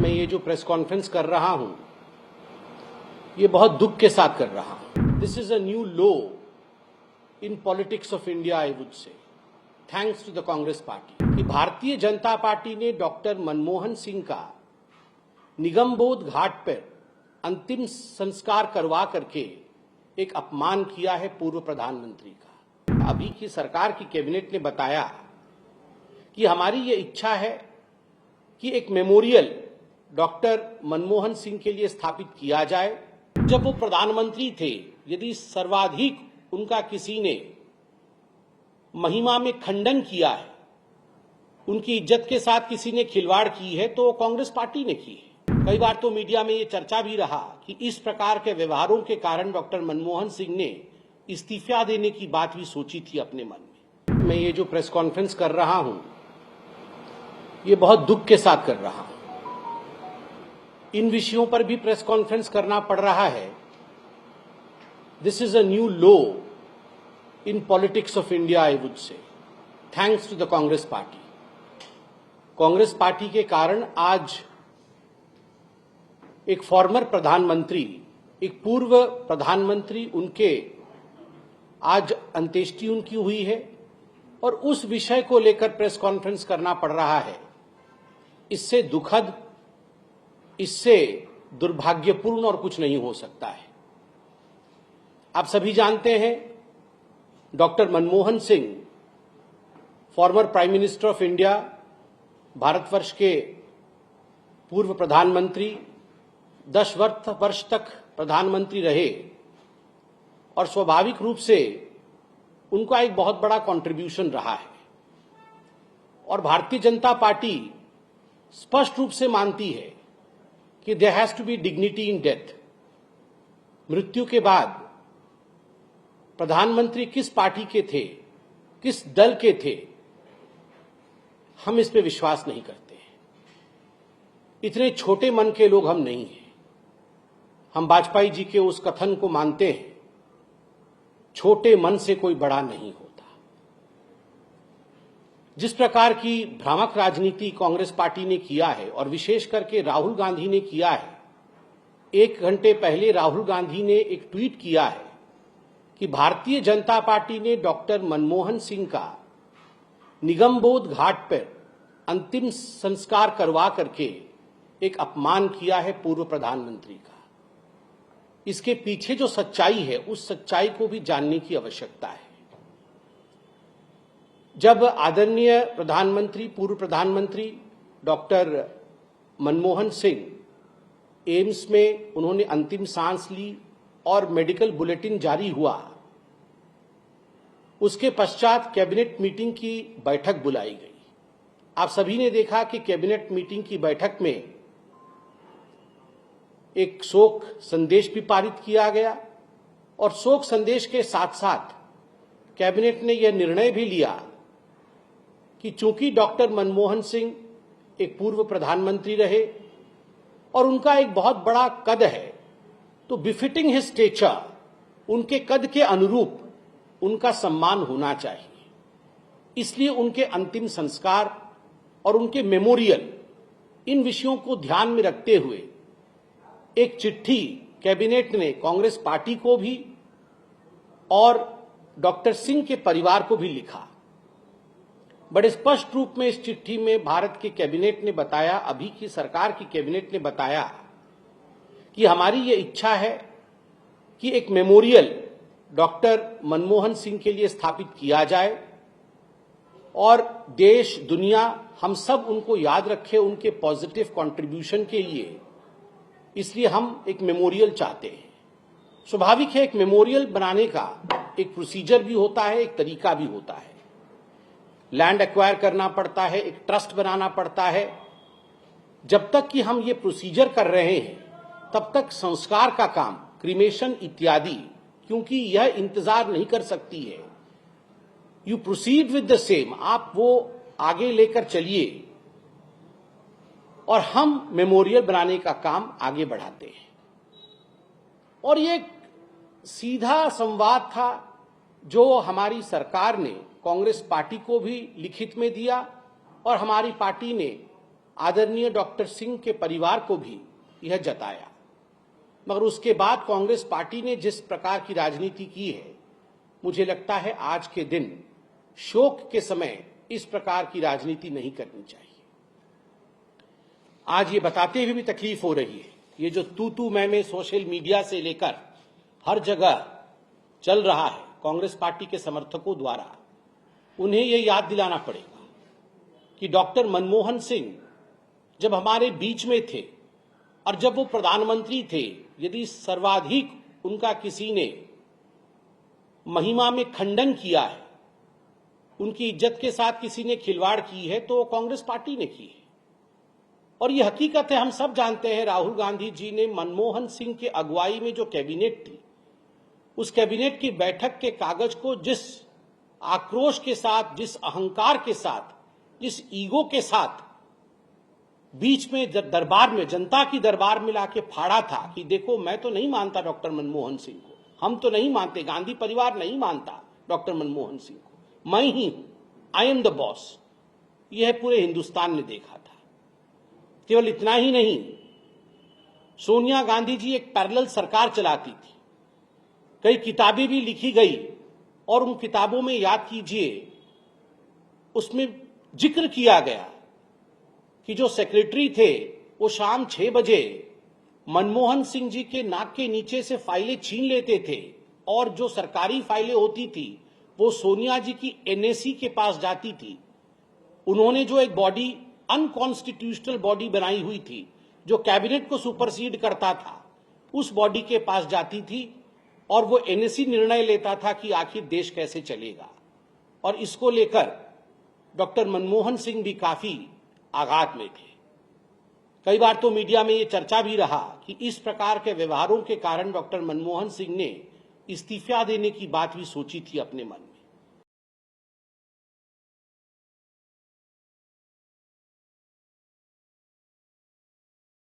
मैं ये जो प्रेस कॉन्फ्रेंस कर रहा हूं, ये बहुत दुख के साथ कर रहा हूं। This is a new low in politics of India, I would say, thanks to the Congress party, कि भारतीय जनता पार्टी ने डॉक्टर मनमोहन सिंह का निगमबोध घाट पर अंतिम संस्कार करवा करके एक अपमान किया है पूर्व प्रधानमंत्री का। अभी की सरकार की कैबिनेट ने बताया कि हमारी ये इच्छा है कि एक मेमोरियल डॉक्टर मनमोहन सिंह के लिए स्थापित किया जाए। जब वो प्रधानमंत्री थे, यदि सर्वाधिक उनका किसी ने महिमा में खंडन किया है, उनकी इज्जत के साथ किसी ने खिलवाड़ की है, तो कांग्रेस पार्टी ने की है। कई बार तो मीडिया में ये चर्चा भी रहा कि इस प्रकार के व्यवहारों के कारण डॉक्टर मनमोहन सिंह ने इस्तीफा देने की बात भी सोची थी अपने मन में। मैं ये जो प्रेस कॉन्फ्रेंस कर रहा हूं, ये बहुत दुख के साथ कर रहा हूं। इन विषयों पर भी प्रेस कॉन्फ्रेंस करना पड़ रहा है। This is a new low in politics of India, I would say, thanks to the Congress party. Congress party के कारण आज एक फॉर्मर प्रधानमंत्री, एक पूर्व प्रधानमंत्री, उनके आज अंत्येष्टि उनकी हुई है और उस विषय को लेकर प्रेस कॉन्फ्रेंस करना पड़ रहा है। इससे दुखद, इससे दुर्भाग्यपूर्ण और कुछ नहीं हो सकता है। आप सभी जानते हैं, doctor Manmohan Singh, former prime minister of India, Bharatvarsh के पूर्व प्रधानमंत्री, 10 वर्ष तक प्रधानमंत्री रहे और स्वाभाविक रूप से उनका एक बहुत बड़ा कंट्रीब्यूशन रहा है। और भारतीय जनता पार्टी स्पष्ट रूप से मानती है कि there has to be dignity in death. मृत्यु के बाद प्रधानमंत्री किस पार्टी के थे, किस दल के थे, हम इस पे विश्वास नहीं करते हैं। इतने छोटे मन के लोग हम नहीं हैं। हम वाजपेयी जी के उस कथन को मानते हैं, छोटे मन से कोई बड़ा नहीं होता। जिस प्रकार की भ्रामक राजनीति कांग्रेस पार्टी ने किया है और विशेष करके राहुल गांधी ने किया है, 1 घंटे पहले राहुल गांधी ने एक ट्वीट किया है कि भारतीय जनता पार्टी ने डॉक्टर मनमोहन सिंह का निगमबोध घाट पर अंतिम संस्कार करवा करके एक अपमान किया है पूर्व प्रधानमंत्री का। इसके पीछे जो सच्चाई है, उस सच्चाई को भी जानने की आवश्यकता है। जब आदरणीय प्रधानमंत्री, पूर्व प्रधानमंत्री डॉक्टर मनमोहन सिंह एम्स में उन्होंने अंतिम सांस ली और मेडिकल बुलेटिन जारी हुआ, उसके पश्चात कैबिनेट मीटिंग की बैठक बुलाई गई। आप सभी ने देखा कि कैबिनेट मीटिंग की बैठक में एक शोक संदेश भी पारित किया गया और शोक संदेश के साथ साथ कैबिनेट ने यह निर्णय भी लिया कि चूंकि डॉक्टर मनमोहन सिंह एक पूर्व प्रधानमंत्री रहे और उनका एक बहुत बड़ा कद है, तो बिफिटिंग हिज स्टेचर, उनके कद के अनुरूप उनका सम्मान होना चाहिए। इसलिए उनके अंतिम संस्कार और उनके मेमोरियल, इन विषयों को ध्यान में रखते हुए एक चिट्ठी कैबिनेट ने कांग्रेस पार्टी को भी और डॉक्टर सिंह के परिवार को भी लिखा। बड़े स्पष्ट रूप में इस चिट्ठी में भारत के कैबिनेट ने बताया, अभी की सरकार की कैबिनेट ने बताया कि हमारी ये इच्छा है कि एक मेमोरियल डॉक्टर मनमोहन सिंह के लिए स्थापित किया जाए और देश, दुनिया, हम सब उनको याद रखें उनके पॉजिटिव कंट्रीब्यूशन के लिए। इसलिए हम एक मेमोरियल चाहते हैं। स्वाभाविक है, एक मेमोरियल बनाने का एक प्रोसीजर भी होता है, एक तरीका भी होता है। लैंड एक्वायर करना पड़ता है, एक ट्रस्ट बनाना पड़ता है। जब तक कि हम ये प्रोसीजर कर रहे हैं, तब तक संस्कार का काम, क्रीमेशन इत्यादि, क्योंकि यह इंतजार नहीं कर सकती है। You proceed with the same, आप वो आगे लेकर चलिए और हम मेमोरियल बनाने का काम आगे बढ़ाते हैं। और ये एक सीधा संवाद था जो हमारी सरकार ने कांग्रेस पार्टी को भी लिखित में दिया और हमारी पार्टी ने आदरणीय डॉक्टर सिंह के परिवार को भी यह जताया, मगर उसके बाद कांग्रेस पार्टी ने जिस प्रकार की राजनीति की है, मुझे लगता है आज के दिन शोक के समय इस प्रकार की राजनीति नहीं करनी चाहिए। आज ये बताते हुए भी तकलीफ हो रही है, ये जो तू मैं सोशल मीडिया से लेकर हर जगह चल रहा है कांग्रेस पार्टी के समर्थकों द्वारा, उन्हें ये याद दिलाना पड़ेगा कि डॉक्टर मनमोहन सिंह जब हमारे बीच में थे और जब वो प्रधानमंत्री थे, यदि सर्वाधिक उनका किसी ने महिमा में खंडन किया है, उनकी इज्जत के साथ किसी ने खिलवाड़ की है, तो कांग्रेस पार्टी ने की है। और ये हकीकत है, हम सब जानते हैं, राहुल गांधी जी ने मनमोहन सिंह के अगुवाई में जो कैबिनेट थी, उस कैबिनेट की बैठक के कागज को जिस आक्रोश के साथ, जिस अहंकार के साथ, जिस ईगो के साथ बीच में दरबार में, जनता की दरबार में लाके फाड़ा था कि देखो मैं तो नहीं मानता डॉक्टर मनमोहन सिंह को, हम तो नहीं मानते, गांधी परिवार नहीं मानता डॉक्टर मनमोहन सिंह को, मैं ही हूं, आई एम द बॉस, यह पूरे हिंदुस्तान ने देखा था। केवल इतना ही नहीं, सोनिया गांधी जी एक पैरेलल सरकार चलाती थी, कई किताबें भी लिखी गई और उन किताबों में याद कीजिए, उसमें जिक्र किया गया कि जो सेक्रेटरी थे वो शाम 6 बजे मनमोहन सिंह जी के नाक के नीचे से फाइलें छीन लेते थे और जो सरकारी फाइलें होती थी वो सोनिया जी की एनएसी के पास जाती थी। उन्होंने जो एक बॉडी, अनकॉन्स्टिट्यूशनल बॉडी बनाई हुई थी जो कैबिनेट को सुपरसीड करता था, उस बॉडी के पास जाती थी और वो एनएसी निर्णय लेता था कि आखिर देश कैसे चलेगा। और इसको लेकर डॉक्टर मनमोहन सिंह भी काफी आघात में थे। कई बार तो मीडिया में ये चर्चा भी रहा कि इस प्रकार के व्यवहारों के कारण डॉक्टर मनमोहन सिंह ने इस्तीफा देने की बात भी सोची थी अपने मन में।